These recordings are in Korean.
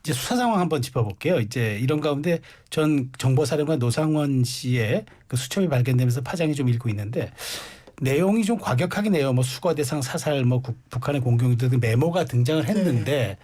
이제 수사 상황 한번 짚어볼게요. 이제 이런 가운데 전 정보사령관 노상원 씨의 그 수첩이 발견되면서 파장이 좀 일고 있는데 내용이 좀 과격하긴 해요. 뭐 수거 대상 사살, 뭐 북한의 공격들 등 메모가 등장을 했는데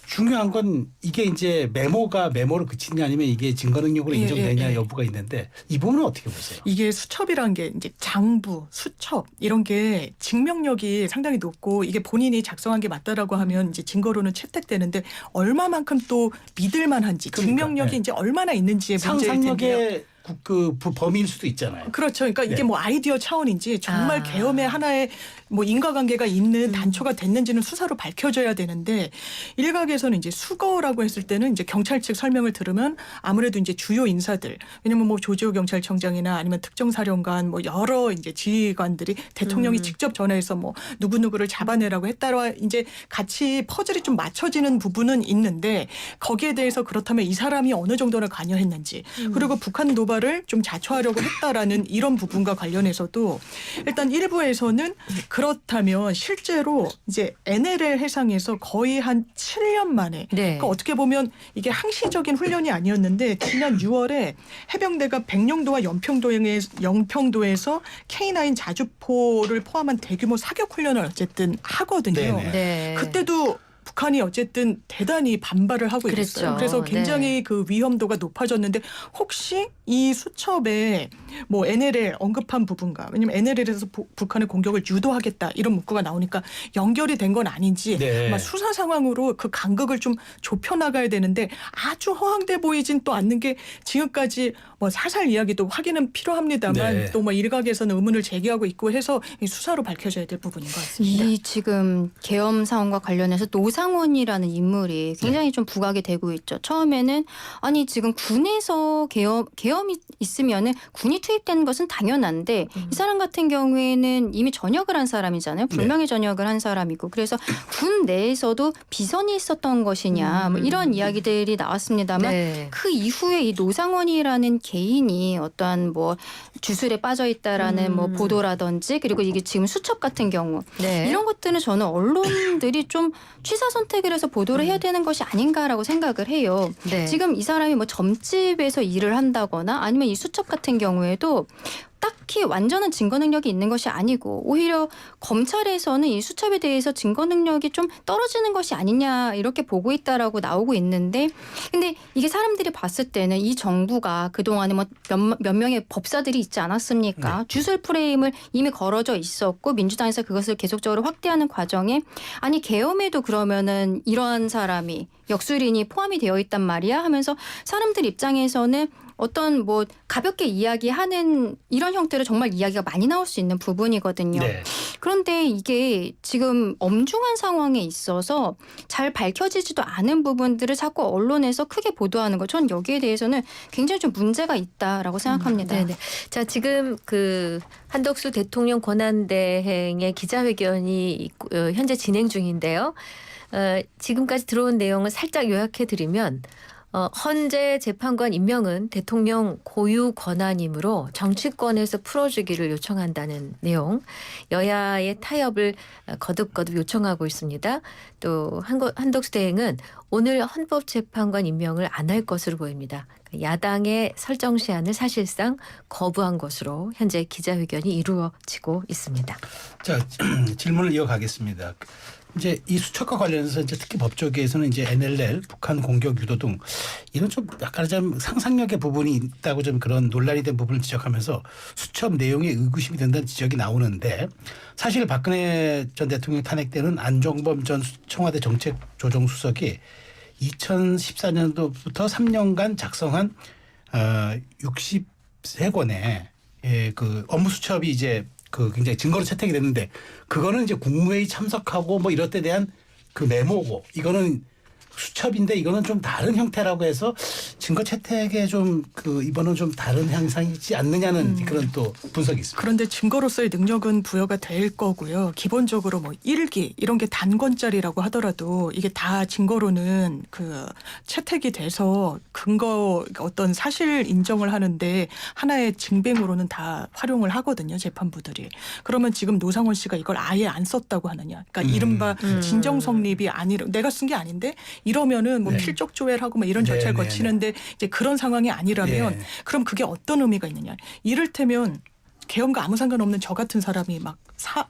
중요한 건 이게 이제 메모가 메모로 그치냐 아니면 이게 증거 능력으로 인정되냐 여부가 있는데 이 부분은 어떻게 보세요? 이게 수첩이란 게 이제 장부, 수첩 이런 게 증명력이 상당히 높고 이게 본인이 작성한 게 맞다라고 하면 이제 증거로는 채택되는데 얼마만큼 또 믿을 만한지 증명력이 이제 얼마나 있는지의 문제일 텐데요. 상상력의 그 범위일 수도 있잖아요. 그렇죠. 그러니까 이게 뭐 아이디어 차원인지 정말 계엄의 하나의 뭐 인과관계가 있는 단초가 됐는지는 수사로 밝혀져야 되는데 일각에서는 이제 수거라고 했을 때는 이제 경찰 측 설명을 들으면 아무래도 이제 주요 인사들 왜냐면 뭐 조지호 경찰청장이나 아니면 특정사령관 뭐 여러 이제 지휘관들이 대통령이 직접 전화해서 뭐 누구누구를 잡아내라고 했다와 이제 같이 퍼즐이 좀 맞춰지는 부분은 있는데 거기에 대해서 그렇다면 이 사람이 어느 정도나 관여했는지 그리고 북한 노발을 좀 자초하려고 했다라는 이런 부분과 관련해서도 일단 일부에서는 그렇다면 실제로 이제 NLL 해상에서 거의 한 7년 만에 그러니까 어떻게 보면 이게 항시적인 훈련이 아니었는데 지난 6월에 해병대가 백령도와 영평도에서 K9 자주포를 포함한 대규모 사격 훈련을 어쨌든 하거든요. 그때도 북한이 어쨌든 대단히 반발을 하고 있었어요. 그래서 굉장히 그 위험도가 높아졌는데 혹시 이 수첩에 뭐 NLL 언급한 부분과 왜냐하면 NLL에서 북한의 공격을 유도하겠다 이런 문구가 나오니까 연결이 된 건 아닌지 아마 수사 상황으로 그 간극을 좀 좁혀나가야 되는데 아주 허황돼 보이진 또 않는 게 지금까지 뭐 사살 이야기도 확인은 필요합니다만 또 뭐 일각에서는 의문을 제기하고 있고 해서 수사로 밝혀져야 될 부분인 것 같습니다. 이 지금 계엄 사원과 관련해서 노상원이라는 인물이 굉장히 좀 부각이 되고 있죠. 처음에는 아니 지금 군에서 계엄이 있으면은 군이 투입되는 것은 당연한데 이 사람 같은 경우에는 이미 전역을 한 사람이잖아요. 불명예 전역을 한 사람이고 그래서 군 내에서도 비선이 있었던 것이냐 뭐 이런 이야기들이 나왔습니다만 그 이후에 이 노상원이라는 개인이 어떠한 뭐 주술에 빠져 있다라는 뭐 보도라든지 그리고 이게 지금 수첩 같은 경우 이런 것들은 저는 언론들이 좀 취사 선택을 해서 보도를 해야 되는 것이 아닌가라고 생각을 해요. 지금 이 사람이 뭐 점집에서 일을 한다거나 아니면 이 수첩 같은 경우에도 딱히 완전한 증거 능력이 있는 것이 아니고 오히려 검찰에서는 이 수첩에 대해서 증거 능력이 좀 떨어지는 것이 아니냐 이렇게 보고 있다라고 나오고 있는데 근데 이게 사람들이 봤을 때는 이 정부가 그동안에 뭐 몇 명의 법사들이 있지 않았습니까? 주술 프레임을 이미 걸어져 있었고 민주당에서 그것을 계속적으로 확대하는 과정에 아니 계엄에도 그러면은 이러한 사람이 역술인이 포함이 되어 있단 말이야 하면서 사람들 입장에서는 어떤 뭐 가볍게 이야기하는 이런 형태로 정말 이야기가 많이 나올 수 있는 부분이거든요. 그런데 이게 지금 엄중한 상황에 있어서 잘 밝혀지지도 않은 부분들을 자꾸 언론에서 크게 보도하는 것. 전 여기에 대해서는 굉장히 좀 문제가 있다라고 생각합니다. 자, 지금 그 한덕수 대통령 권한대행의 기자회견이 현재 진행 중인데요. 지금까지 들어온 내용을 살짝 요약해 드리면 헌재 재판관 임명은 대통령 고유 권한이므로 정치권에서 풀어주기를 요청한다는 내용. 여야의 타협을 거듭거듭 요청하고 있습니다. 또 한덕수 대행은 오늘 헌법재판관 임명을 안 할 것으로 보입니다. 야당의 설정 시한을 사실상 거부한 것으로 현재 기자회견이 이루어지고 있습니다. 자, 질문을 이어가겠습니다. 이제 이 수첩과 관련해서 이제 특히 법조계에서는 이제 NLL, 북한 공격 유도 등 이런 좀 약간 좀 상상력의 부분이 있다고 좀 그런 논란이 된 부분을 지적하면서 수첩 내용에 의구심이 된다는 지적이 나오는데 사실 박근혜 전 대통령 탄핵 때는 안종범 전 청와대 정책조정수석이 2014년도부터 3년간 작성한 63권의 그 업무 수첩이 이제 그 굉장히 증거로 채택이 됐는데 그거는 이제 국무회의 참석하고 뭐 이럴 때 대한 그 메모고 이거는 수첩인데 이거는 좀 다른 형태라고 해서 증거 채택에 좀 이번은 좀 다른 향상이지 않느냐는 그런 또 분석이 있습니다. 그런데 증거로서의 능력은 부여가 될 거고요. 기본적으로 뭐 일기 이런 게 단권짜리라고 하더라도 이게 다 증거로는 그 채택이 돼서 근거 어떤 사실 인정을 하는데 하나의 증빙으로는 다 활용을 하거든요. 재판부들이. 그러면 지금 노상원 씨가 이걸 아예 안 썼다고 하느냐. 그러니까 이른바 진정 성립이 아니라 내가 쓴 게 아닌데 이러면은 뭐 네. 필적 조회를 하고 뭐 이런 절차를 네, 네, 거치는데 이제 그런 상황이 아니라면 네. 그럼 그게 어떤 의미가 있느냐. 이를테면 계엄과 아무 상관없는 저 같은 사람이 막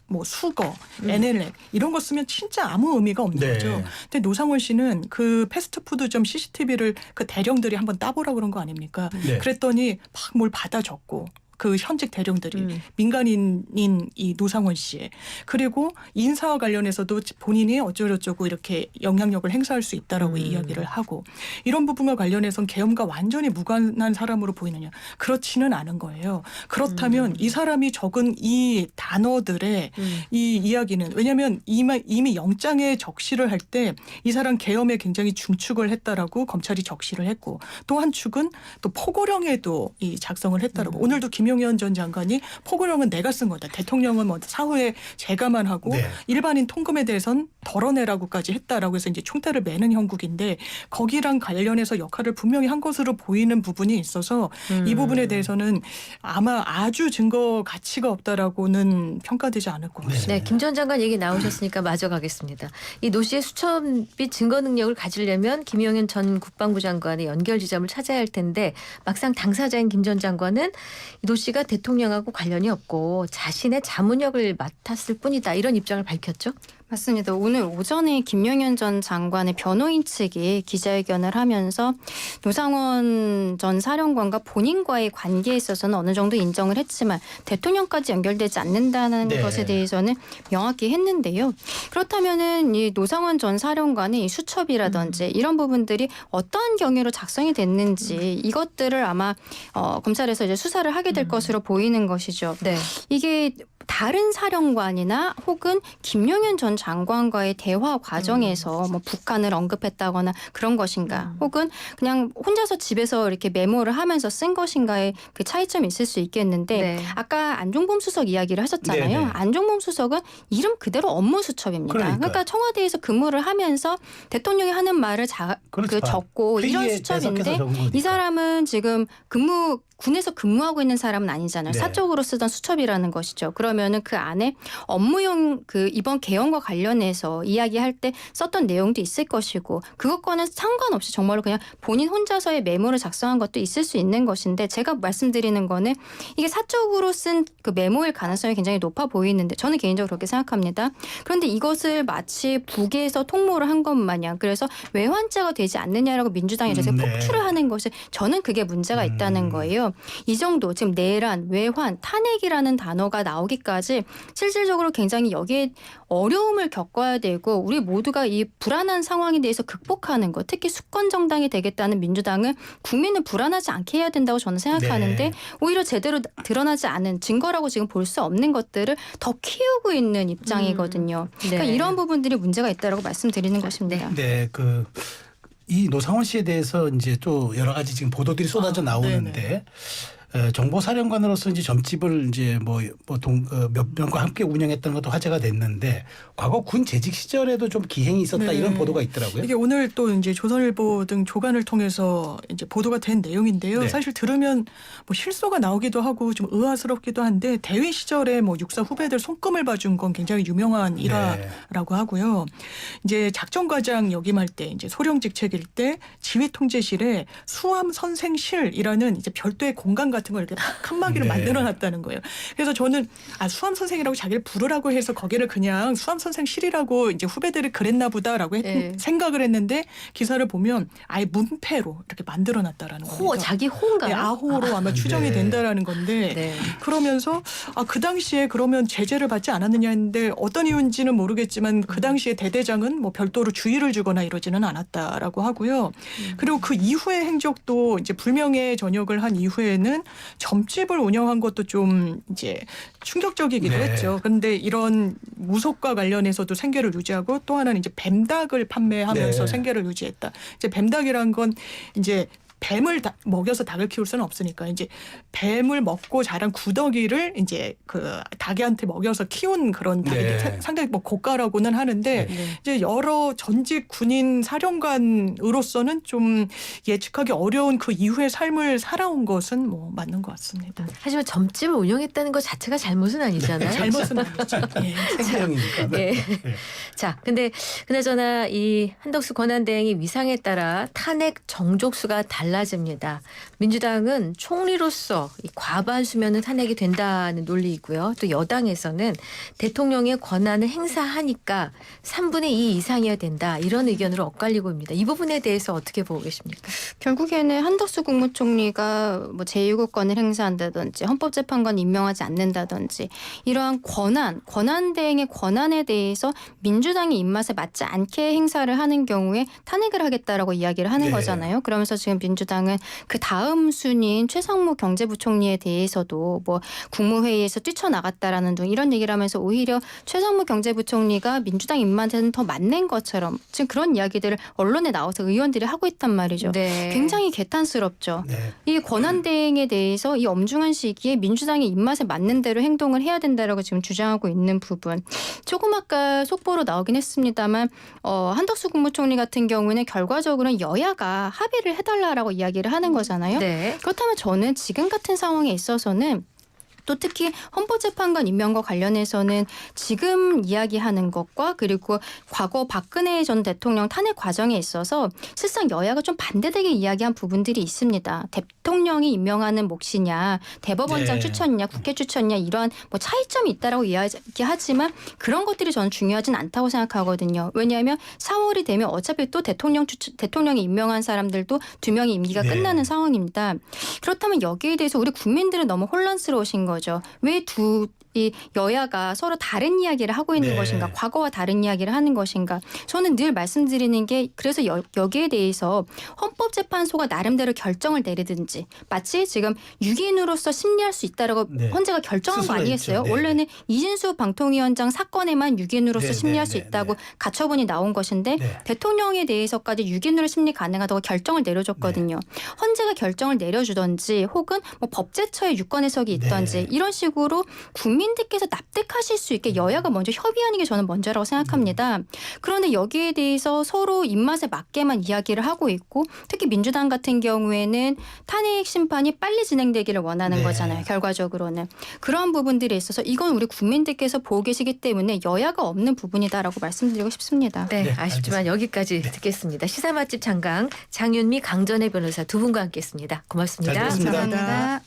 뭐 수거, NLL 이런 거 쓰면 진짜 아무 의미가 없는 네. 거죠. 근데 노상원 씨는 그 패스트푸드점 CCTV를 그 대령들이 한번 따보라 그런 거 아닙니까? 네. 그랬더니 막 뭘 받아 적고 그 현직 대령들이 민간인인 이 노상원 씨 그리고 인사와 관련해서도 본인이 어쩌고저쩌고 이렇게 영향력을 행사할 수 있다라고 이야기를 하고 이런 부분과 관련해서는 계엄과 완전히 무관한 사람으로 보이느냐 그렇지는 않은 거예요. 그렇다면 이 사람이 적은 이 단어들의 이 이야기는 왜냐하면 이미 영장에 적시를 할 때 이 사람 계엄에 굉장히 중축을 했다라고 검찰이 적시를 했고 또 한 축은 또 포고령에도 이 작성을 했다라고 오늘도 김용현 전 장관이 포고령은 내가 쓴 거다. 대통령은 뭐 사후에 제가만 하고 네. 일반인 통금에 대해서는 덜어내라고까지 했다라고 해서 이제 총대를 매는 형국인데 거기랑 관련해서 역할을 분명히 한 것으로 보이는 부분이 있어서 이 부분에 대해서는 아마 아주 증거 가치가 없다라고는 평가되지 않을 것 같습니다. 네, 김 전 장관 얘기 나오셨으니까 마저 가겠습니다. 이 노 씨의 수첩 및 증거 능력을 가지려면 김용현 전 국방부 장관의 연결 지점을 찾아야 할 텐데 막상 당사자인 김 전 장관은 이 노 씨가 대통령하고 관련이 없고 자신의 자문역을 맡았을 뿐이다 이런 입장을 밝혔죠. 맞습니다. 오늘 오전에 김용현 전 장관의 변호인 측이 기자회견을 하면서 노상원 전 사령관과 본인과의 관계에 있어서는 어느 정도 인정을 했지만 대통령까지 연결되지 않는다는 네. 것에 대해서는 명확히 했는데요. 그렇다면은 이 노상원 전 사령관의 이 수첩이라든지 이런 부분들이 어떠한 경위로 작성이 됐는지 이것들을 아마 검찰에서 이제 수사를 하게 될 것으로 보이는 것이죠. 네. 이게 다른 사령관이나 혹은 김용현 전 장관과의 대화 과정에서 뭐 북한을 언급했다거나 그런 것인가 혹은 그냥 혼자서 집에서 이렇게 메모를 하면서 쓴 것인가의 그 차이점이 있을 수 있겠는데 네. 아까 안종범 수석 이야기를 하셨잖아요. 네네. 안종범 수석은 이름 그대로 업무 수첩입니다. 그러니까요. 그러니까 청와대에서 근무를 하면서 대통령이 하는 말을 그렇죠. 적고 이런 회의에 수첩인데 배석해서 적은 거니까. 이 사람은 지금 군에서 근무하고 있는 사람은 아니잖아요. 네. 사적으로 쓰던 수첩이라는 것이죠. 그러면은 그 안에 업무용 그 이번 개헌과 관련해서 이야기할 때 썼던 내용도 있을 것이고 그것과는 상관없이 정말로 그냥 본인 혼자서의 메모를 작성한 것도 있을 수 있는 것인데 제가 말씀드리는 거는 이게 사적으로 쓴 그 메모일 가능성이 굉장히 높아 보이는데 저는 개인적으로 그렇게 생각합니다. 그런데 이것을 마치 북에서 통모를 한 것 마냥 그래서 외환죄가 되지 않느냐라고 민주당이 이제 네. 폭출을 하는 것이 저는 그게 문제가 있다는 거예요. 이 정도 지금 내란, 외환, 탄핵이라는 단어가 나오기까지 실질적으로 굉장히 여기에 어려움을 겪어야 되고 우리 모두가 이 불안한 상황에 대해서 극복하는 것 특히 수권 정당이 되겠다는 민주당은 국민을 불안하지 않게 해야 된다고 저는 생각하는데 네. 오히려 제대로 드러나지 않은 증거라고 지금 볼 수 없는 것들을 더 키우고 있는 입장이거든요. 그러니까 네. 이런 부분들이 문제가 있다라고 말씀드리는 것입니다. 네, 이 노상원 씨에 대해서 이제 또 여러 가지 지금 보도들이 쏟아져 나오는데 정보사령관으로서 이제 점집을 이제 몇 명과 함께 운영했던 것도 화제가 됐는데 과거 군 재직 시절에도 좀 기행이 있었다 네. 이런 보도가 있더라고요. 이게 오늘 또 이제 조선일보 등 조간을 통해서 이제 보도가 된 내용인데요. 네. 사실 들으면 뭐 실소가 나오기도 하고 좀 의아스럽기도 한데 대위 시절에 뭐 육사 후배들 손금을 봐준 건 굉장히 유명한 일화라고 하고요. 이제 작전과장 역임할 때 이제 소령직 책일 때 지휘통제실에 수함 선생실이라는 이제 별도의 공간 같은 걸 이렇게 칸막이를 네. 만들어놨다는 거예요. 그래서 저는 수함 선생이라고 자기를 부르라고 해서 거기를 그냥 수함 선생실이라고 이제 후배들이 그랬나 보다라고 네. 생각을 했는데 기사를 보면 아예 문패로 이렇게 만들어놨다라는 거예요. 자기 호인가요? 아호로 아마 추정이 네. 된다라는 건데 네. 그러면서 그 당시에 그러면 제재를 받지 않았느냐 했는데 어떤 이유인지는 모르겠지만 그 당시에 대대장은 뭐 별도로 주의를 주거나 이러지는 않았다라고 하고요. 그리고 그 이후의 행적도 이제 불명예 전역을 한 이후에는 점집을 운영한 것도 좀 이제 충격적이기도 네. 했죠. 그런데 이런 무속과 관련해서도 생계를 유지하고 또 하나는 이제 뱀닭을 판매하면서 네. 생계를 유지했다. 이제 뱀닭이란 건 이제 뱀을 먹여서 닭을 키울 수는 없으니까 이제 뱀을 먹고 자란 구더기를 이제 그 닭한테 먹여서 키운 그런 닭이 네. 상당히 뭐 고가라고는 하는데 네. 이제 여러 전직 군인 사령관으로서는 좀 예측하기 어려운 그 이후의 삶을 살아온 것은 뭐 맞는 것 같습니다. 하지만 점집을 운영했다는 것 자체가 잘못은 아니잖아요. 잘못은 아니죠. 예. 생명이니까. 예. 네. 자, 근데 그나저나 이 한덕수 권한대행의 위상에 따라 탄핵 정족수가 달라집니다. 민주당은 총리로서 이 과반수면은 탄핵이 된다는 논리이고요. 또 여당에서는 대통령의 권한을 행사하니까 3분의 2 이상이어야 된다. 이런 의견으로 엇갈리고 있습니다. 이 부분에 대해서 어떻게 보고 계십니까? 결국에는 한덕수 국무총리가 뭐 제2국권을 행사한다든지 헌법재판관 임명하지 않는다든지 이러한 권한 대행의 권한에 대해서 민주당의 입맛에 맞지 않게 행사를 하는 경우에 탄핵을 하겠다라고 이야기를 하는 네. 거잖아요. 그러면서 지금 민주당은 그 다음 순위인 최상무 경제부총리에 대해서도 뭐 국무회의에서 뛰쳐나갔다라는 등 이런 얘기를 하면서 오히려 최상무 경제부총리가 민주당 입맛에는 더 맞는 것처럼 지금 그런 이야기들을 언론에 나와서 의원들이 하고 있단 말이죠. 네. 굉장히 개탄스럽죠. 네. 이 권한대행에 대해서 이 엄중한 시기에 민주당의 입맛에 맞는 대로 행동을 해야 된다라고 지금 주장하고 있는 부분. 조금 아까 속보로 나오긴 했습니다만 한덕수 국무총리 같은 경우에는 결과적으로는 여야가 합의를 해달라라고 이야기를 하는 거잖아요. 네. 그렇다면 저는 지금 같은 상황에 있어서는 또 특히 헌법재판관 임명과 관련해서는 지금 이야기하는 것과 그리고 과거 박근혜 전 대통령 탄핵 과정에 있어서 실상 여야가 좀 반대되게 이야기한 부분들이 있습니다. 대통령이 임명하는 몫이냐, 대법원장 네. 추천이냐, 국회 추천이냐 이러한 뭐 차이점이 있다라고 이야기하지만 그런 것들이 저는 중요하진 않다고 생각하거든요. 왜냐하면 4월이 되면 어차피 또 대통령이 임명한 사람들도 2명의 임기가 네. 끝나는 상황입니다. 그렇다면 여기에 대해서 우리 국민들은 너무 혼란스러우신 거죠. 왜 이 여야가 서로 다른 이야기를 하고 있는 네. 것인가, 과거와 다른 이야기를 하는 것인가. 저는 늘 말씀드리는 게 그래서 여기에 대해서 헌법재판소가 나름대로 결정을 내리든지 마치 지금 유기인으로서 심리할 수 있다라고 네. 헌재가 결정한 거 스스로 아니겠어요? 있죠. 네. 원래는 이진수 방통위원장 사건에만 유기인으로서 네, 심리할 네, 수 네, 있다고 네. 가처분이 나온 것인데 네. 대통령에 대해서까지 유기인으로 심리 가능하다고 결정을 내려줬거든요. 헌재가 결정을 내려주든지 혹은 뭐 법제처에 유권 해석이 있든지 네. 이런 식으로 국민들께서 납득하실 수 있게 여야가 먼저 협의하는 게 저는 먼저라고 생각합니다. 그런데 여기에 대해서 서로 입맛에 맞게만 이야기를 하고 있고 특히 민주당 같은 경우에는 탄핵 심판이 빨리 진행되기를 원하는 네. 거잖아요. 결과적으로는. 그러한 부분들에 있어서 이건 우리 국민들께서 보고 계시기 때문에 여야가 없는 부분이다라고 말씀드리고 싶습니다. 네, 네, 아쉽지만 알겠습니다. 여기까지 듣겠습니다. 시사 맛집 장강 장윤미 강전혜 변호사 두 분과 함께했습니다. 고맙습니다. 잘 들었습니다. 감사합니다.